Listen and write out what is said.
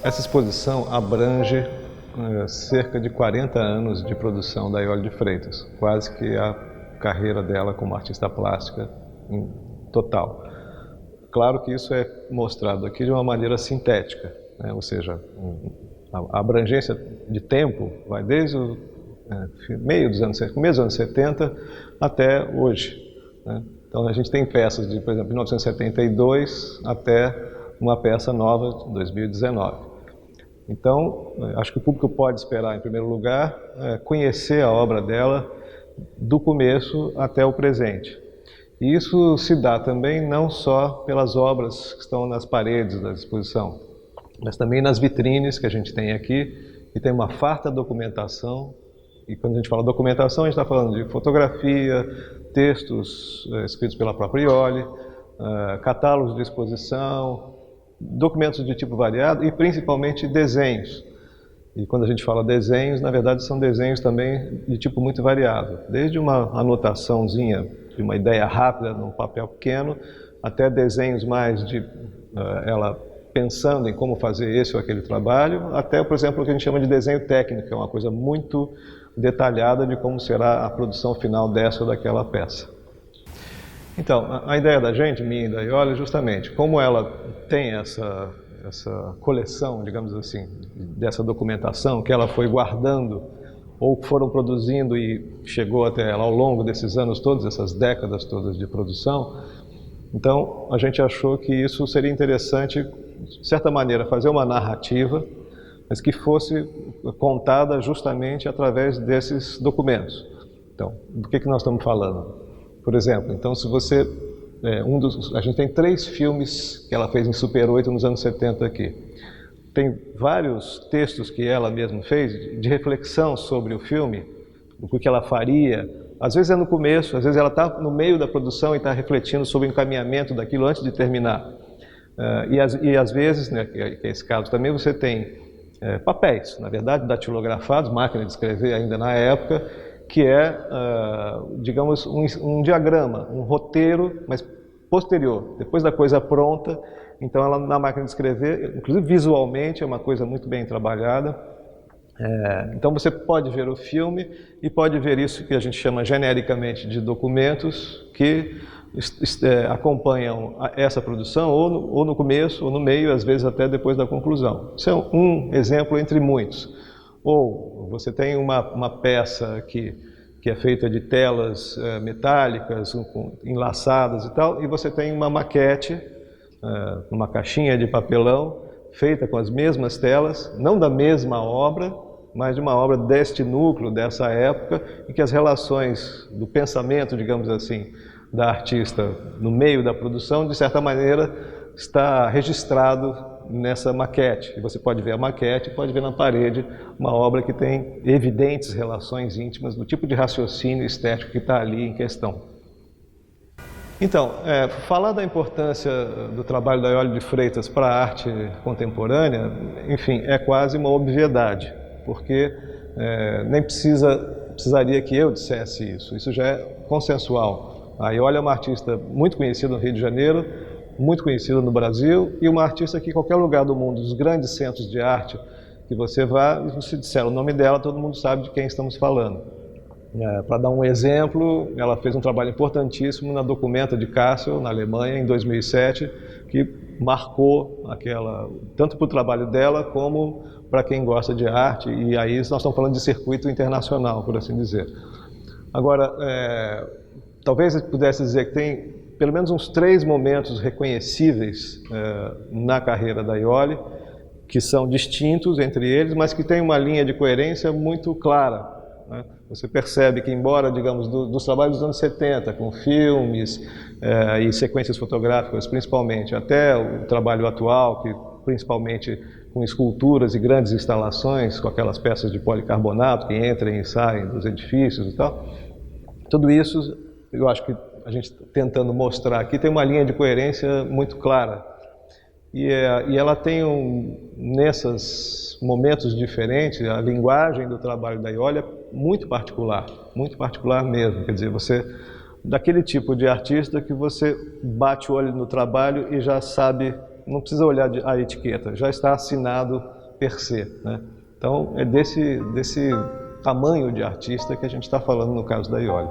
Essa exposição abrange cerca de 40 anos de produção da Iole de Freitas, quase que a carreira dela como artista plástica em total. Claro que isso é mostrado aqui de uma maneira sintética, né? Ou seja, a abrangência de tempo vai desde o começo dos anos 70 até hoje, né? Então a gente tem peças de, por exemplo, 1972 até uma peça nova de 2019. Então, acho que o público pode esperar, em primeiro lugar, conhecer a obra dela do começo até o presente. E isso se dá também não só pelas obras que estão nas paredes da exposição, mas também nas vitrines que a gente tem aqui, que tem uma farta documentação. E quando a gente fala documentação, a gente está falando de fotografia, textos escritos pela própria Iole, catálogos de exposição, documentos de tipo variado e principalmente desenhos. E quando a gente fala desenhos, na verdade são desenhos também de tipo muito variado. Desde uma anotaçãozinha de uma ideia rápida num papel pequeno, até desenhos mais de ela pensando em como fazer esse ou aquele trabalho, até, por exemplo, o que a gente chama de desenho técnico, que é uma coisa muito detalhada de como será a produção final dessa ou daquela peça. Então, a ideia da gente, minha e da Iole, é justamente como ela tem essa coleção, digamos assim, dessa documentação que ela foi guardando ou foram produzindo e chegou até ela ao longo desses anos todos, essas décadas todas de produção. Então, a gente achou que isso seria interessante, de certa maneira, fazer uma narrativa, mas que fosse contada justamente através desses documentos. Então, do que nós estamos falando? Por exemplo, então se você, a gente tem 3 filmes que ela fez em Super 8 nos anos 70 aqui. Tem vários textos que ela mesma fez de reflexão sobre o filme, o que ela faria. Às vezes é no começo, às vezes ela está no meio da produção e está refletindo sobre o encaminhamento daquilo antes de terminar. E às vezes, né, que é esse caso também, você tem papéis, na verdade, datilografados, máquina de escrever ainda na época, que é, digamos, um diagrama, um roteiro, mas posterior, depois da coisa pronta. Então, ela na máquina de escrever, inclusive visualmente, é uma coisa muito bem trabalhada. Então, você pode ver o filme e pode ver isso que a gente chama genericamente de documentos que acompanham essa produção, ou no começo, ou no meio, às vezes até depois da conclusão. Isso é um exemplo entre muitos. Ou você tem uma peça que é feita de telas metálicas, enlaçadas e tal, e você tem uma maquete, uma caixinha de papelão, feita com as mesmas telas, não da mesma obra, mas de uma obra deste núcleo, dessa época, em que as relações do pensamento, digamos assim, da artista no meio da produção, de certa maneira, está registrado nessa maquete. E você pode ver a maquete, pode ver na parede uma obra que tem evidentes relações íntimas do tipo de raciocínio estético que está ali em questão. Então, falar da importância do trabalho da Iole de Freitas para a arte contemporânea, enfim, é quase uma obviedade, porque nem precisaria que eu dissesse isso. Isso já é consensual. A Iole é uma artista muito conhecida no Rio de Janeiro, muito conhecida no Brasil, e uma artista que em qualquer lugar do mundo, dos grandes centros de arte que você vá, se disser o nome dela, todo mundo sabe de quem estamos falando. Para dar um exemplo, ela fez um trabalho importantíssimo na Documenta de Kassel, na Alemanha, em 2007, que marcou tanto para o trabalho dela como para quem gosta de arte, e aí nós estamos falando de circuito internacional, por assim dizer. Agora, talvez eu pudesse dizer que tem pelo menos uns 3 momentos reconhecíveis na carreira da Iole, que são distintos entre eles, mas que têm uma linha de coerência muito clara, né? Você percebe que, embora, digamos, dos trabalhos dos anos 70, com filmes e sequências fotográficas principalmente, até o trabalho atual, que principalmente com esculturas e grandes instalações, com aquelas peças de policarbonato que entram e saem dos edifícios e tal, tudo isso, eu acho que a gente tentando mostrar aqui, tem uma linha de coerência muito clara. E ela tem, nesses momentos diferentes, a linguagem do trabalho da Iole é muito particular mesmo. Quer dizer, daquele tipo de artista que você bate o olho no trabalho e já sabe não precisa olhar a etiqueta, já está assinado per se, né? Então é desse tamanho de artista que a gente está falando no caso da Iole.